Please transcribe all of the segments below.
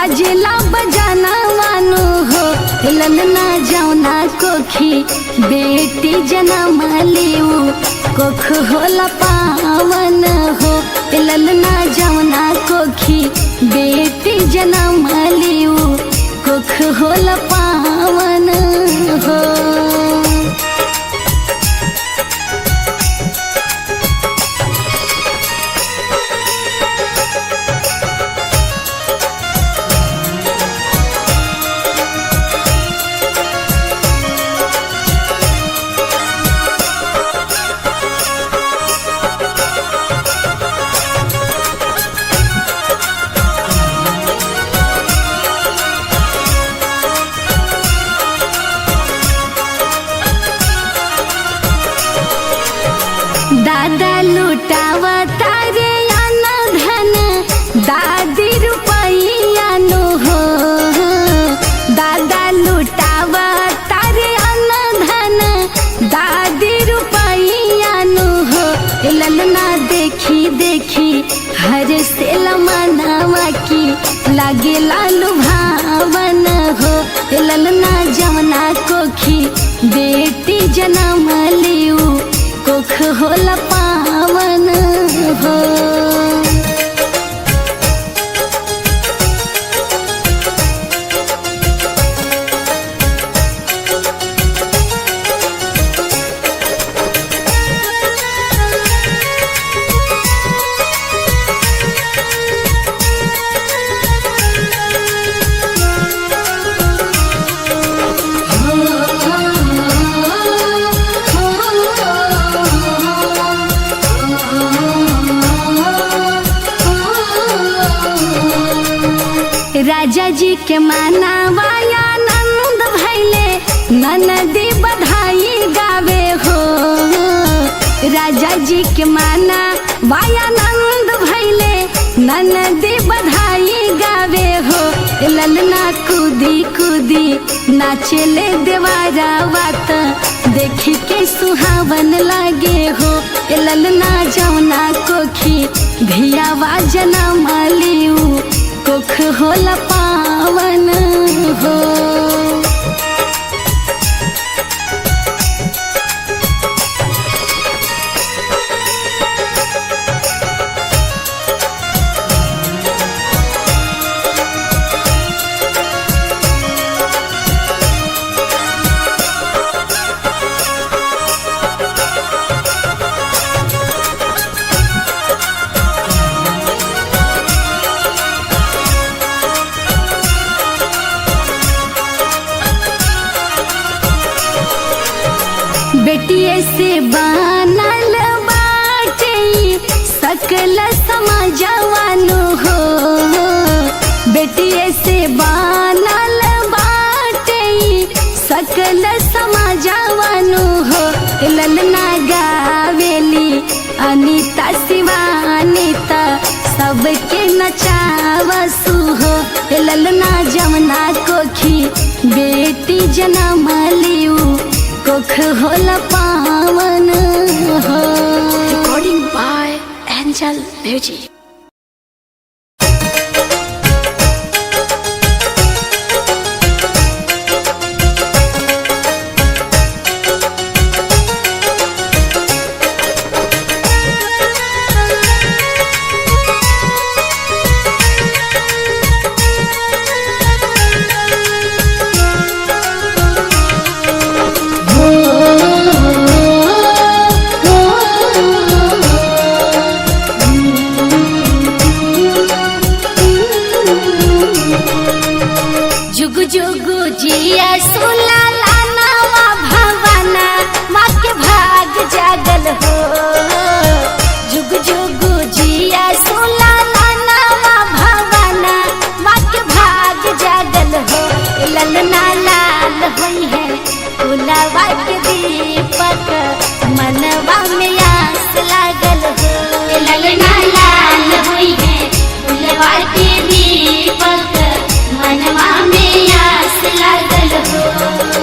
बाजेला बजाना मानो हो ललना जौना कोखी बेटी जन्म लियो कोख होला पावन हो ललना जौना कोखी बेटी जन्म लियो कोख होला पावन हो। दादा लुटावा तारे अन्न धन दादी रुपैया नो हो दादा लुटावा तारे अन्न धन दादी रुपैया नो हो ललना देखी देखी हर से लमनावा की लागे लालू भावन हो ललना जमना कोखी बेटी जन्म लियो कोख होला पावन हो। राजा जी के मानावाया नंद भैले ननदी बधाई गावे हो राजा जी के माना वाया नंद भैले ननदी बधाई गावे हो ललना कूदी कूदी नाचले देवारा बात देखी के सुहावन लागे हो ललना जौना कोखी धियावा जन्म लियो कोख होला पावन हो। बेटिए से बनल बाटे सकल समाजवानो हो बेटिए से बनल बाटे सकल समाजवानो हो ललना गावेली अनीता शिवानीता सबके नचावसु हो ललना जमना कोखी बेटी जन्म लियो कोख होला पावन हो। Recording by Angel Music. जुग जुग जिया सुला लानावा भवना माँ के भाग जागल हो जुग जुग जिया सुला लानावा भवना माँ के भाग जागल हो ललना लाल हुई है फुलवा के दीपक मनवा में आस लागल हो ललना लाल हुई है फुलवा के दीपक मनवा में आस लागल हो।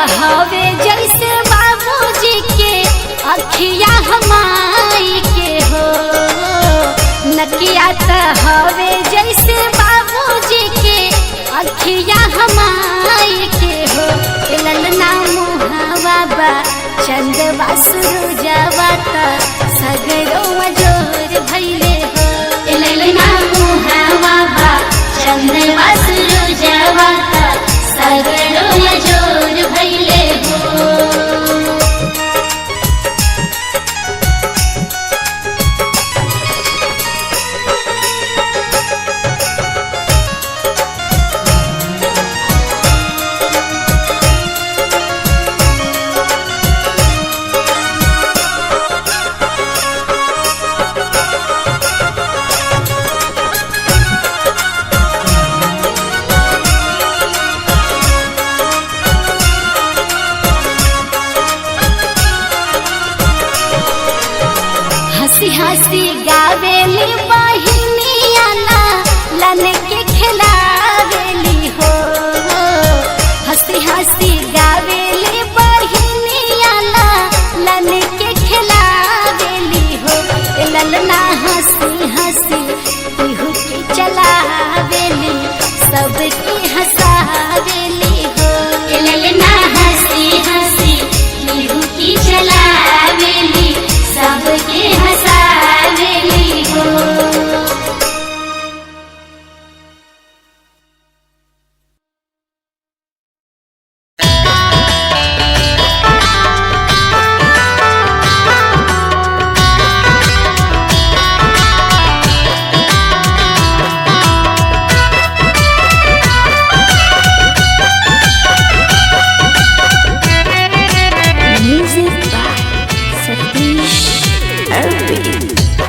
हवे जैसे बाबूजी के अखिया हमाई के हो। नकिया त हवे जैसे बाबूजी के अखिया हमाई के हो। ललना मुहावा बा चंदवा सुरुजवा त सगरो मजोर भइले हो। ललना मुहावा बा चंदवा सुरुजवा त सगरो मजोर भइले हो। हंसी हंसी गावेली बहिनिया लन के खिलावेली हो। हंसी हंसी गावेली बहिनिया लन के खिलावेली हो। ललना हंसी हंसी पीहू के चलावेली सबके हंसावेली हो। ललना हंसी हंसी पीहू की चलावेली सबके हंसावेली हो।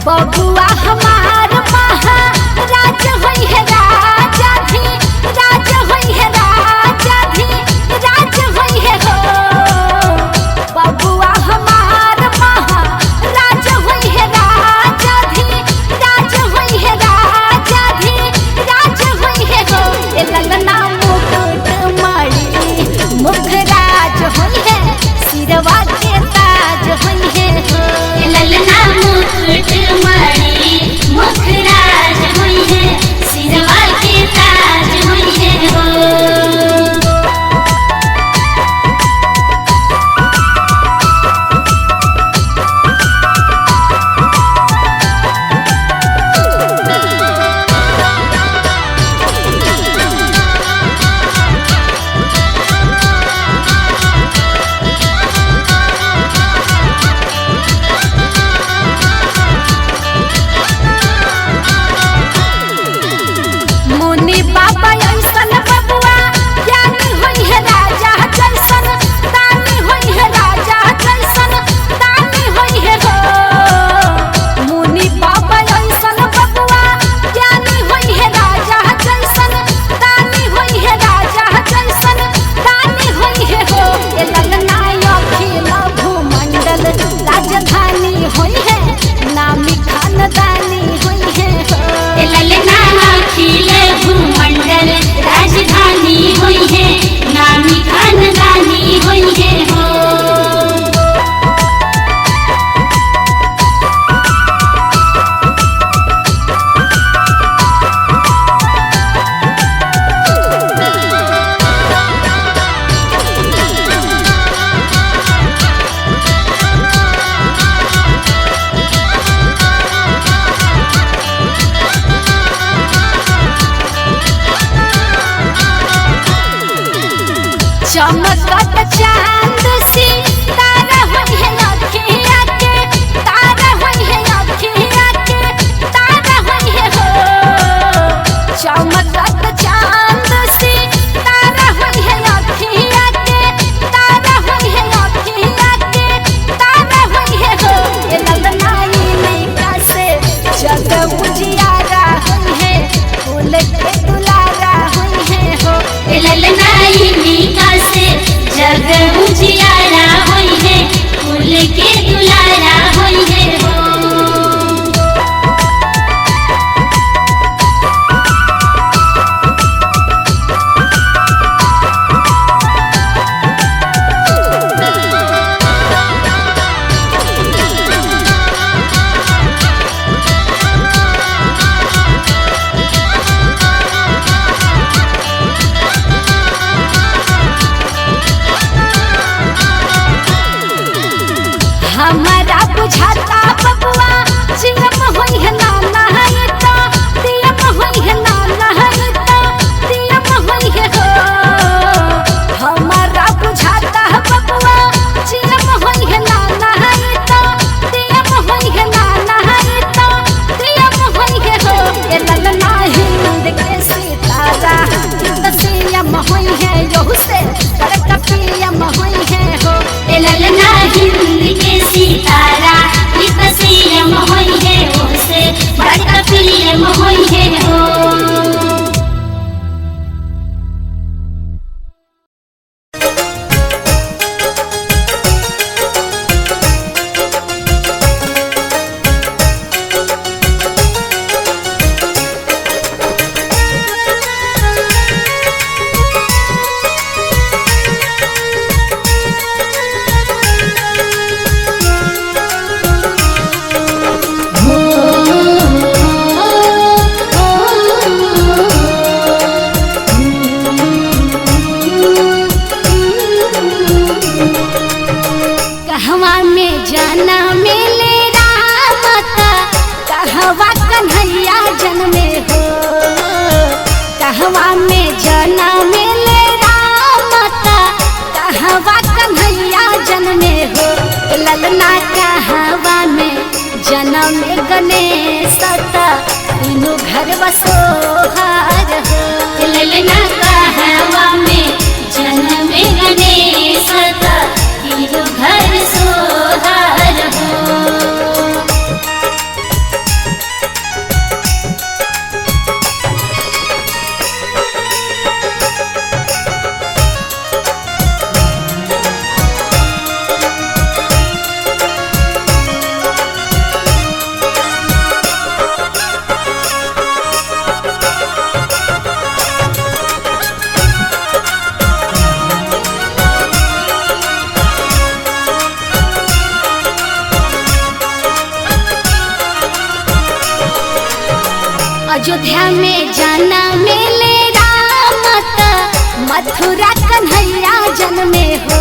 बबुआ हमार महाराज होई है राजा भी राज होई है राजा भी राज होई है हो। बबुआ हमार महाराज होई है राजा भी राज होई है राजा भी राज होई है हो। ललना मुकुट मणि मुखराज होई है सिरवा के ताज होई है हो। ललना मुकुट मणि मुखराज होई है सिरवा के ताज होई है हो। मुनि बाबा ऐसन बबुआ ज्ञानी होई है राजा जैसन दानी होई है राजा जैसन दानी होई है हो। मुनि बाबा ऐसन बबुआ ज्ञानी होई है राजा जैसन दानी होई है राजा जैसन दानी होई है हो। ललना अखिल भूमंडल राजधानी होई है नामी खानदानी होई है हो। ललना अखिल भूमंडल राजधानी होई है नामी खानदानी होई है हो। चमकत चांद सी तारा होई है अखिया के तारा होई है अखिया के तारा होई है हो। चमकत चांद सी तारा होई है अखिया के तारा होई है अखिया के तारा होई है हो। ललना नैका से जग उजियारा होई है फूल के दुलारा होई है हो। ललना नैका से जग बुझाता बबुआ जियम होई है नाना है तो दियम होई है नाना है तो दियम होई है हो हमारा बुझाता बबुआ जियम होई है नाना है तो दियम होई है नाना है तो दियम होई है हो ए ललना हिंद के सितारा तसियम होई है यो से बड़का पियम होई है हो ए ललना हिंद के सितारा तसियम होई है ओसे बड़का पियम होई है हो। कहवा में जाना मिले रामता कहवा कन्हैया जन्मे हो कहवा में जाना मिले रामता कहवा कन्हैया जन्मे हो ललना कहवा में जन्म गणेश तीनों घर बसोहार हो ललना कहवा में जन्म गणेश तीनों घर सोहार हो। अयोध्या में जाना मिले रामता मथुरा कन्हैया जन्मे हो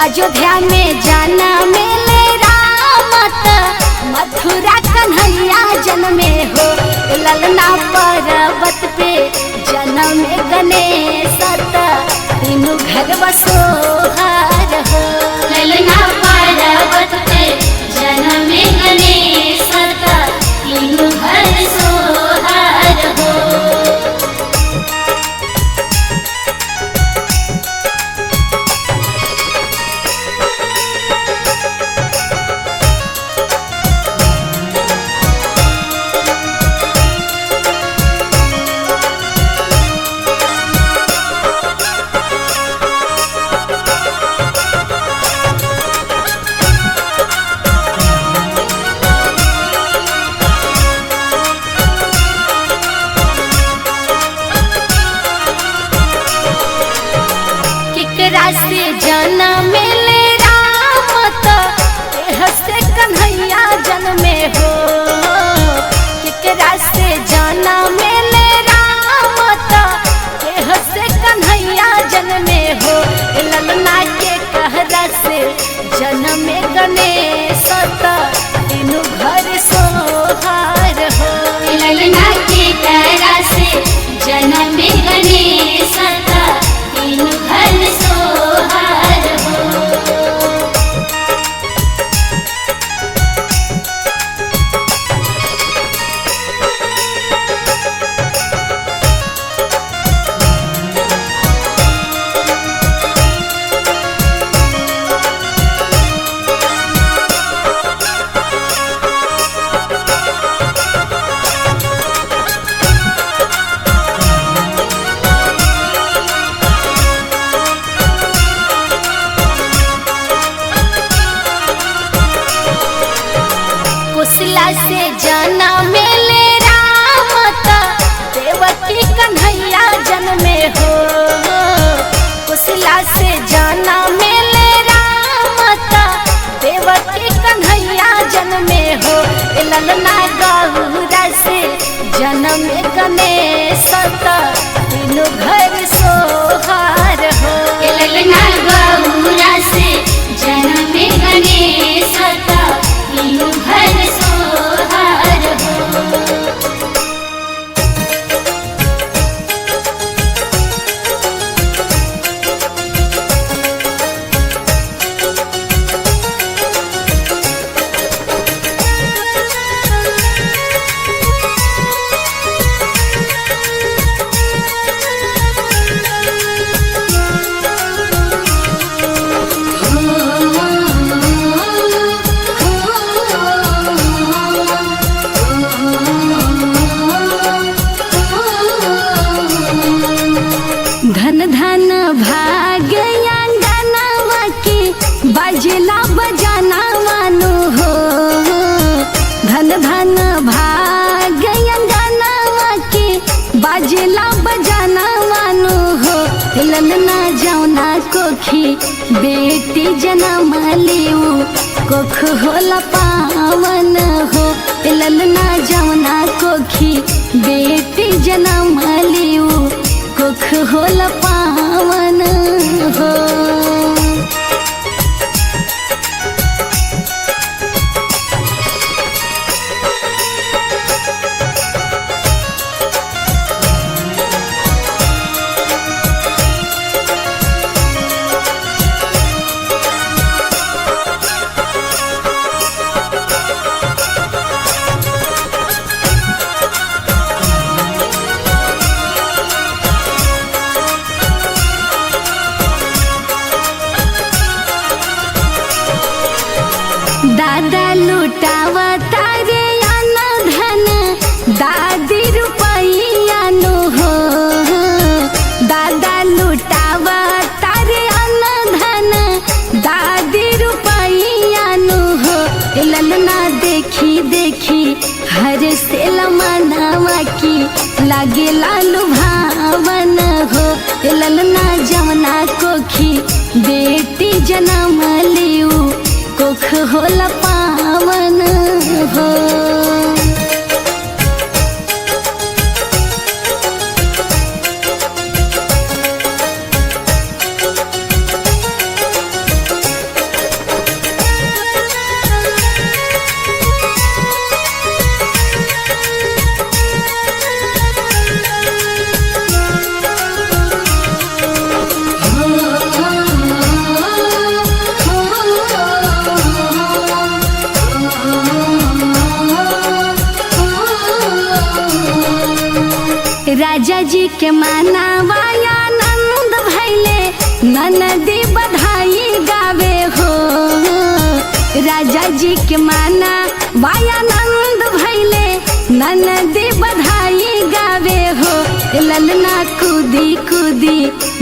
अयोध्या में जाना मिले रामता मथुरा कन्हैया जन्मे हो ललना पर्वत पे जन्म गणेश तीनों घर बसोहार हो ललना पर्वत पे जन्म गणेश तीनों घर सोहार हो। केकरा से जाना मिले रामता से कन्हैया जन्मे हो केकरा से जाना मिले रामता से कन्हैया जन्मे हो ललना के कहरा से जन्म गणेश तीनों घर सोहार हो ललना के कहरा से जन्म गणेश तीनों घर सोहार हो। बेटी जन्म लियू कोख होला पावन हो ललना जमुना कोखी बेटी जन्म लियू कोख होला पावन हो। दादा लुटावा तारे आना धन दादी रुपैया नो हो दादा लुटावा तारे आना धन दादी रुपैया नो हो ललना देखी देखी हर से लमनावा की लागे लालू भावन हो ललना जमुना कोखी बेटी जन्म लियू कोख होला पावन हो। राजा जी के मानावाया नंद भैले ननदी बधाई गावे हो राजा जी के माना वाया नंद भैले ननदी बधाई गावे हो ललना कूदी कूदी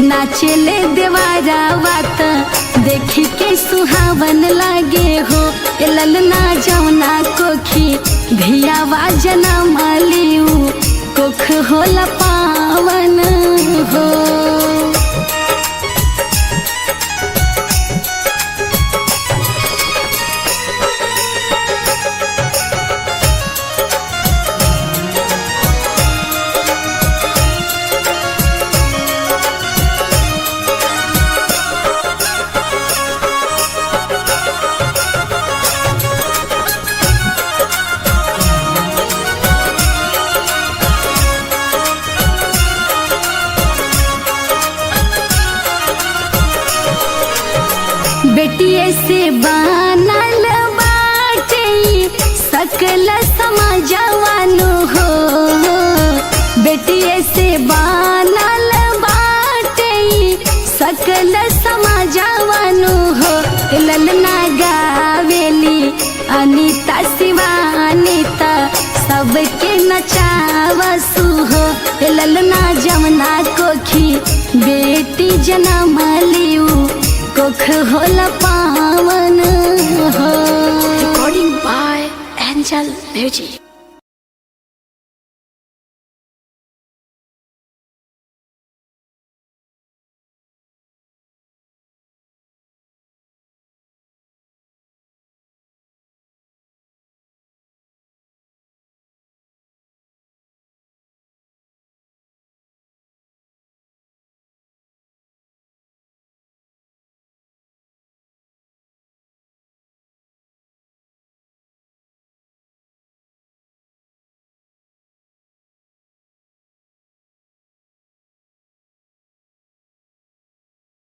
नाचले देवारा बात देखी के सुहावन लागे हो ललना जमुना कोखी धियावा जन्म लियू कोख होला पावन हो। बेटिए से बनल बाटे सकल समाजवानु हो बेटिए से बनल बाटे सकल समाजवानु हो ललना गावेली अनीता शिवानीता सबके नचावसु हो ललना जमुना कोखी बेटी जन्म लियू कोख होला पावन हो। Recording by Angel Music.